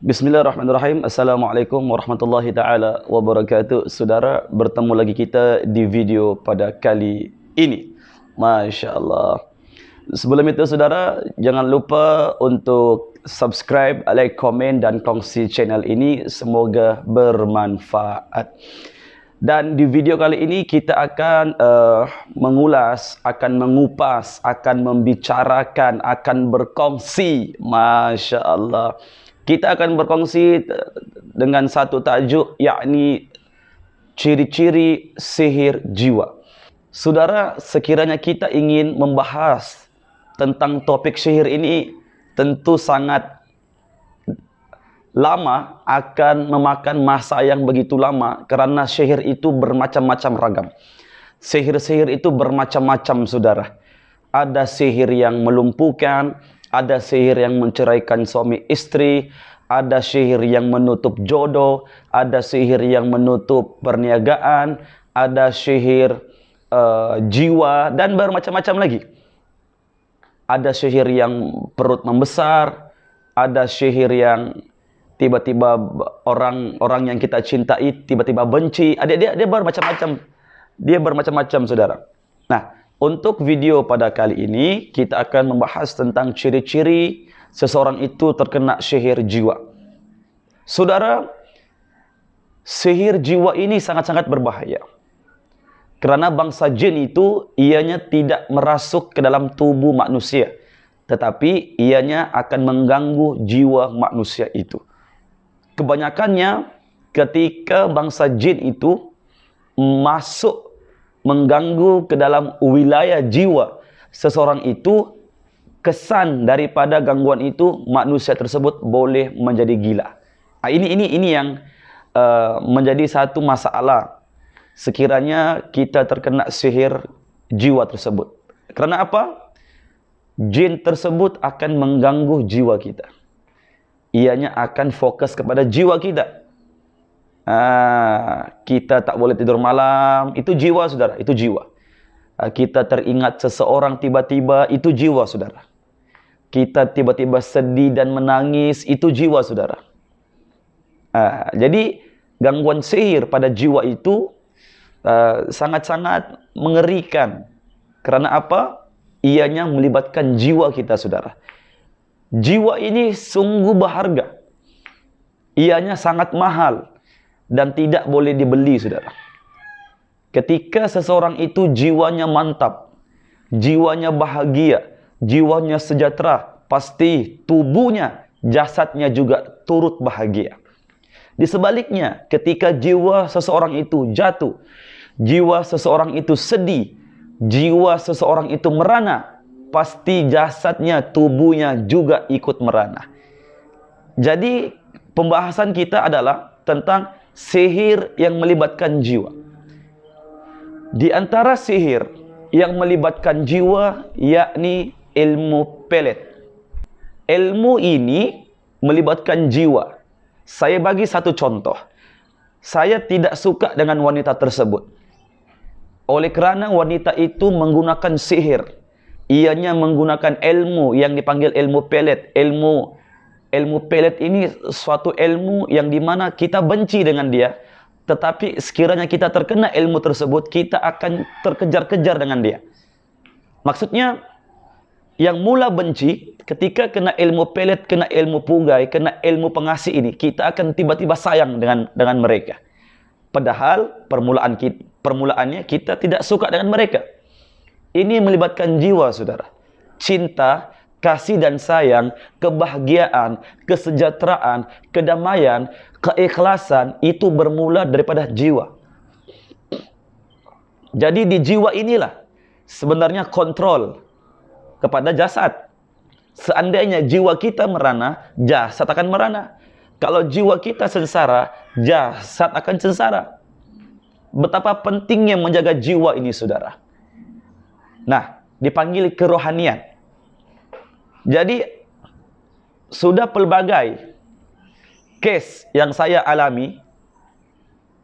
Bismillahirrahmanirrahim. Assalamualaikum warahmatullahi taala wabarakatuh. Saudara, bertemu lagi kita di video pada kali ini. Masya Allah. Sebelum itu saudara, jangan lupa untuk subscribe, like, komen dan kongsi channel ini. Semoga bermanfaat. Dan di video kali ini kita akan mengulas, akan mengupas, akan membicarakan, akan berkongsi. Masya Allah. Kita akan berkongsi dengan satu tajuk, yakni ciri-ciri sihir jiwa. Saudara, sekiranya kita ingin membahas tentang topik sihir ini, tentu sangat lama, akan memakan masa yang begitu lama, karena sihir itu bermacam-macam ragam. Sihir-sihir itu bermacam-macam saudara. Ada sihir yang melumpuhkan, ada sihir yang menceraikan suami istri, ada sihir yang menutup jodoh, ada sihir yang menutup perniagaan, ada sihir jiwa, dan bermacam-macam lagi. Ada sihir yang perut membesar, ada sihir yang tiba-tiba orang yang kita cintai tiba-tiba benci. Dia bermacam-macam. Dia bermacam-macam saudara. Nah, untuk video pada kali ini kita akan membahas tentang ciri-ciri seseorang itu terkena sihir jiwa. Saudara, sihir jiwa ini sangat-sangat berbahaya. Karena bangsa jin itu ianya tidak merasuk ke dalam tubuh manusia, tetapi ianya akan mengganggu jiwa manusia itu. Kebanyakannya ketika bangsa jin itu masuk mengganggu ke dalam wilayah jiwa seseorang itu, kesan daripada gangguan itu manusia tersebut boleh menjadi gila. Ini yang menjadi satu masalah sekiranya kita terkena sihir jiwa tersebut. Karena apa? Jin tersebut akan mengganggu jiwa kita. Ianya akan fokus kepada jiwa kita. Kita tak boleh tidur malam, itu jiwa saudara, itu jiwa. Kita teringat seseorang tiba-tiba, itu jiwa saudara. Kita tiba-tiba sedih dan menangis, itu jiwa saudara. Jadi gangguan sihir pada jiwa itu sangat-sangat mengerikan. Karena apa? Ianya melibatkan jiwa kita saudara. Jiwa ini sungguh berharga. Ianya sangat mahal dan tidak boleh dibeli saudara. Ketika seseorang itu jiwanya mantap, jiwanya bahagia, jiwanya sejahtera, pasti tubuhnya, jasadnya juga turut bahagia. Di sebaliknya, ketika jiwa seseorang itu jatuh, jiwa seseorang itu sedih, jiwa seseorang itu merana, pasti jasadnya, tubuhnya juga ikut merana. Jadi pembahasan kita adalah tentang sihir yang melibatkan jiwa. Di antara sihir yang melibatkan jiwa, yakni ilmu pelet. Ilmu ini melibatkan jiwa. Saya bagi satu contoh. Saya tidak suka dengan wanita tersebut. Oleh kerana wanita itu menggunakan sihir. Ianya menggunakan ilmu yang dipanggil ilmu pelet. Ilmu pelet ini suatu ilmu yang dimana kita benci dengan dia. Tetapi sekiranya kita terkena ilmu tersebut, kita akan terkejar-kejar dengan dia. Maksudnya, yang mula benci, ketika kena ilmu pelet, kena ilmu pugai, kena ilmu pengasih ini, kita akan tiba-tiba sayang dengan mereka. Padahal permulaannya kita tidak suka dengan mereka. Ini melibatkan jiwa saudara. Cinta, kasih dan sayang, kebahagiaan, kesejahteraan, kedamaian, keikhlasan itu bermula daripada jiwa. Jadi di jiwa inilah sebenarnya kontrol kepada jasad. Seandainya jiwa kita merana, jasad akan merana. Kalau jiwa kita sengsara, jasad akan sengsara. Betapa pentingnya menjaga jiwa ini saudara. Nah, dipanggil kerohanian. Jadi, sudah pelbagai kes yang saya alami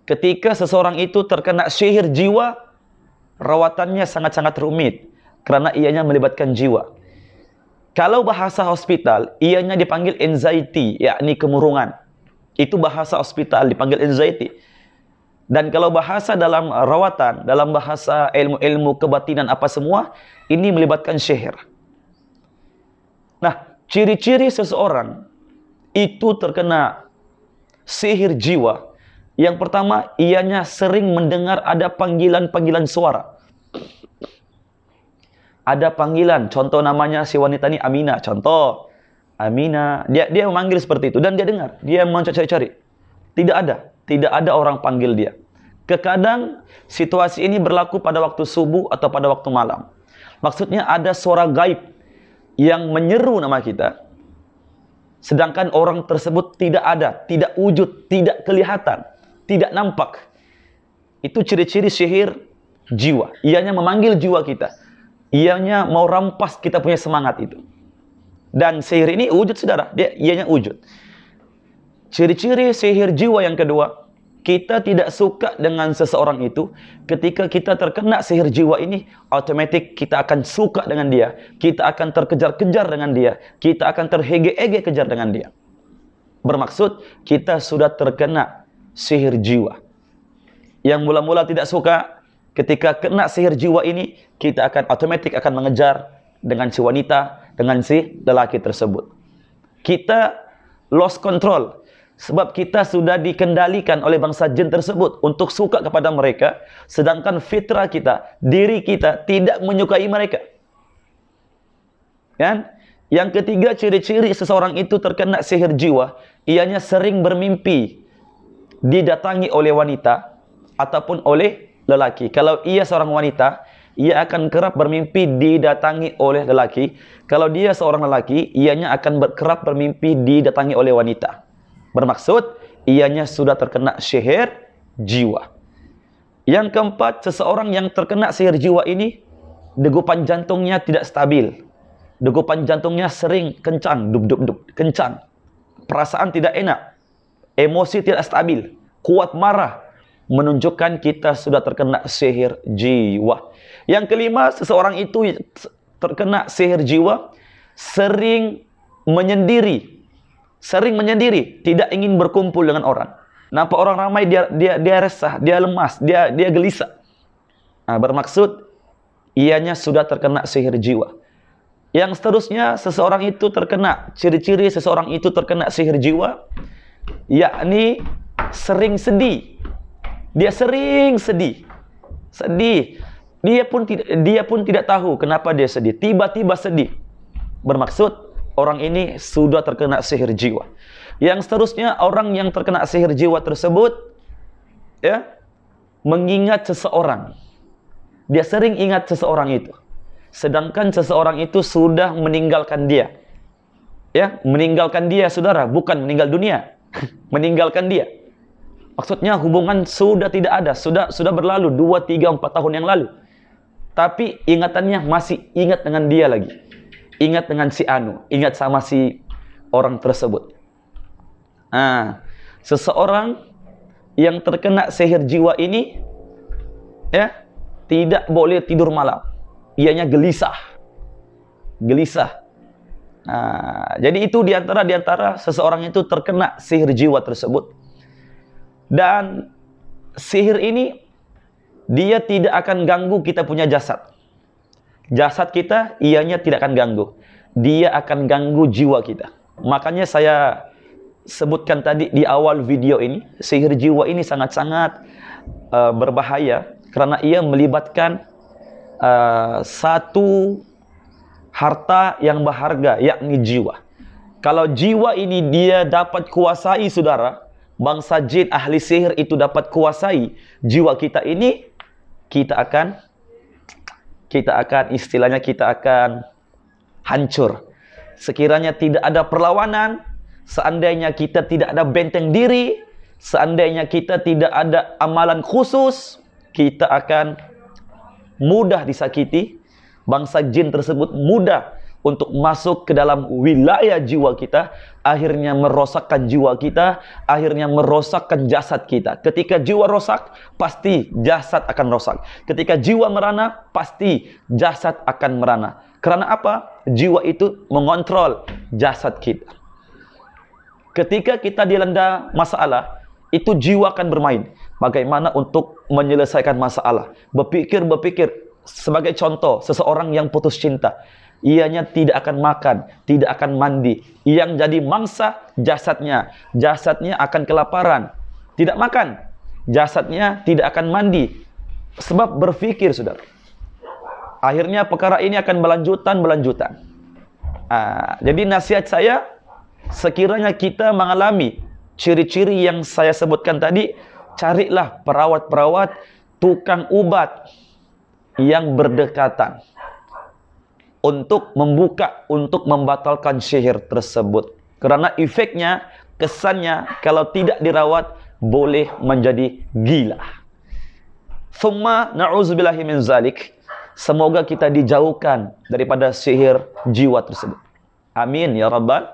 ketika seseorang itu terkena sihir jiwa, rawatannya sangat-sangat rumit karena ianya melibatkan jiwa. Kalau bahasa hospital, ianya dipanggil anxiety, yakni kemurungan. Itu bahasa hospital, dipanggil anxiety. Dan kalau bahasa dalam rawatan, dalam bahasa ilmu-ilmu kebatinan apa semua, ini melibatkan sihir. Nah, ciri-ciri seseorang itu terkena sihir jiwa. Yang pertama, ianya sering mendengar ada panggilan-panggilan suara. Ada panggilan, contoh namanya si wanita ini Amina, contoh Amina, dia memanggil seperti itu dan dia dengar, dia mencari-cari. Tidak ada orang panggil dia. Kadang situasi ini berlaku pada waktu subuh atau pada waktu malam. Maksudnya ada suara gaib yang menyeru nama kita, sedangkan orang tersebut tidak ada, tidak wujud, tidak kelihatan, tidak nampak. Itu ciri-ciri sihir jiwa. Ianya memanggil jiwa kita. Ianya mau rampas kita punya semangat itu. Dan sihir ini wujud, saudara. Ianya wujud. Ciri-ciri sihir jiwa yang kedua, kita tidak suka dengan seseorang itu. Ketika kita terkena sihir jiwa ini, otomatis kita akan suka dengan dia. Kita akan terkejar-kejar dengan dia. Kita akan terhege-hege kejar dengan dia. Bermaksud, kita sudah terkena sihir jiwa. Yang mula-mula tidak suka, ketika kena sihir jiwa ini, kita akan otomatis akan mengejar dengan si wanita, dengan si lelaki tersebut. Kita lost control. Sebab kita sudah dikendalikan oleh bangsa jin tersebut untuk suka kepada mereka, sedangkan fitrah kita, diri kita tidak menyukai mereka. Kan? Yang ketiga, ciri-ciri seseorang itu terkena sihir jiwa, ianya sering bermimpi didatangi oleh wanita ataupun oleh lelaki. Kalau ia seorang wanita, ia akan kerap bermimpi didatangi oleh lelaki. Kalau dia seorang lelaki, ianya akan kerap bermimpi didatangi oleh wanita. Bermaksud, ianya sudah terkena sihir jiwa. Yang keempat, seseorang yang terkena sihir jiwa ini, degupan jantungnya tidak stabil. Degupan jantungnya sering kencang, dub-dub-dub, kencang. Perasaan tidak enak. Emosi tidak stabil. Kuat marah. Menunjukkan kita sudah terkena sihir jiwa. Yang kelima, seseorang itu terkena sihir jiwa, sering menyendiri. Sering menyendiri, tidak ingin berkumpul dengan orang. Nampak orang ramai, dia resah, dia lemas, dia gelisah. Nah, bermaksud, ianya sudah terkena sihir jiwa. Yang seterusnya, seseorang itu terkena, ciri-ciri seseorang itu terkena sihir jiwa, yakni sering sedih. Dia sering sedih. Sedih. Dia pun tidak tahu kenapa dia sedih. Tiba-tiba sedih. Bermaksud, orang ini sudah terkena sihir jiwa. Yang seterusnya, orang yang terkena sihir jiwa tersebut, ya, mengingat seseorang. Dia sering ingat seseorang itu. Sedangkan seseorang itu sudah meninggalkan dia. Ya, meninggalkan dia, saudara, bukan meninggal dunia. Meninggalkan dia. Maksudnya hubungan sudah tidak ada, sudah berlalu 2, 3, 4 tahun yang lalu. Tapi ingatannya masih ingat dengan dia lagi. Ingat dengan si Anu, ingat sama si orang tersebut. Nah, seseorang yang terkena sihir jiwa ini, ya, tidak boleh tidur malam. Ianya gelisah. Gelisah. Nah, jadi itu diantara seseorang itu terkena sihir jiwa tersebut. Dan sihir ini, dia tidak akan ganggu kita punya jasad. Jasad kita, ianya tidak akan ganggu. Dia akan ganggu jiwa kita. Makanya saya sebutkan tadi di awal video ini, sihir jiwa ini sangat-sangat berbahaya. Karena ia melibatkan satu harta yang berharga, yakni jiwa. Kalau jiwa ini dia dapat kuasai, saudara, bangsa jin ahli sihir itu dapat kuasai jiwa kita ini, kita akan istilahnya kita akan hancur. Sekiranya tidak ada perlawanan, seandainya kita tidak ada benteng diri, seandainya kita tidak ada amalan khusus, kita akan mudah disakiti. Bangsa jin tersebut mudah untuk masuk ke dalam wilayah jiwa kita, akhirnya merosakkan jiwa kita, akhirnya merosakkan jasad kita. Ketika jiwa rosak, pasti jasad akan rosak. Ketika jiwa merana, pasti jasad akan merana. Karena apa? Jiwa itu mengontrol jasad kita. Ketika kita dilanda masalah, itu jiwa akan bermain. Bagaimana untuk menyelesaikan masalah? Berpikir. Sebagai contoh, seseorang yang putus cinta, ianya tidak akan makan, tidak akan mandi. Yang jadi mangsa jasadnya. Jasadnya akan kelaparan. Tidak makan. Jasadnya tidak akan mandi. Sebab berpikir, saudara. Akhirnya perkara ini akan berlanjutan. Jadi nasihat saya, sekiranya kita mengalami ciri-ciri yang saya sebutkan tadi, carilah perawat-perawat, tukang ubat yang berdekatan untuk membuka, untuk membatalkan sihir tersebut. Karena efeknya, kesannya kalau tidak dirawat boleh menjadi gila. Thumma na'udzubillahi min zalik. Semoga kita dijauhkan daripada sihir jiwa tersebut. Amin ya rabbal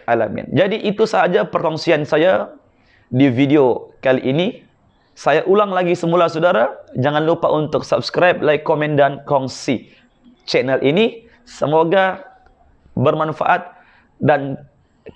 alamin. Jadi itu sahaja perkongsian saya di video kali ini. Saya ulang lagi semula, saudara. Jangan lupa untuk subscribe, like, komen, dan kongsi channel ini. Semoga bermanfaat. Dan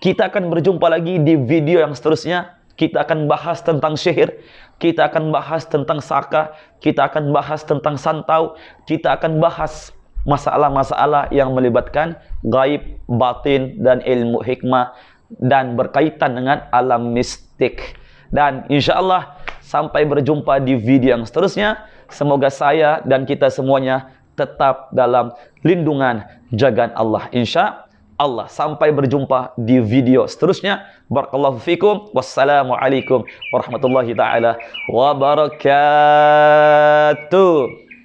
kita akan berjumpa lagi di video yang seterusnya. Kita akan bahas tentang sihir. Kita akan bahas tentang saka. Kita akan bahas tentang santau. Kita akan bahas masalah-masalah yang melibatkan gaib, batin, dan ilmu hikmah. Dan berkaitan dengan alam mistik. Dan insyaAllah sampai berjumpa di video yang seterusnya. Semoga saya dan kita semuanya tetap dalam lindungan jagaan Allah, insya Allah. Sampai berjumpa di video seterusnya. Barakallahu fikum. Wassalamualaikum warahmatullahi ta'ala wabarakatuh.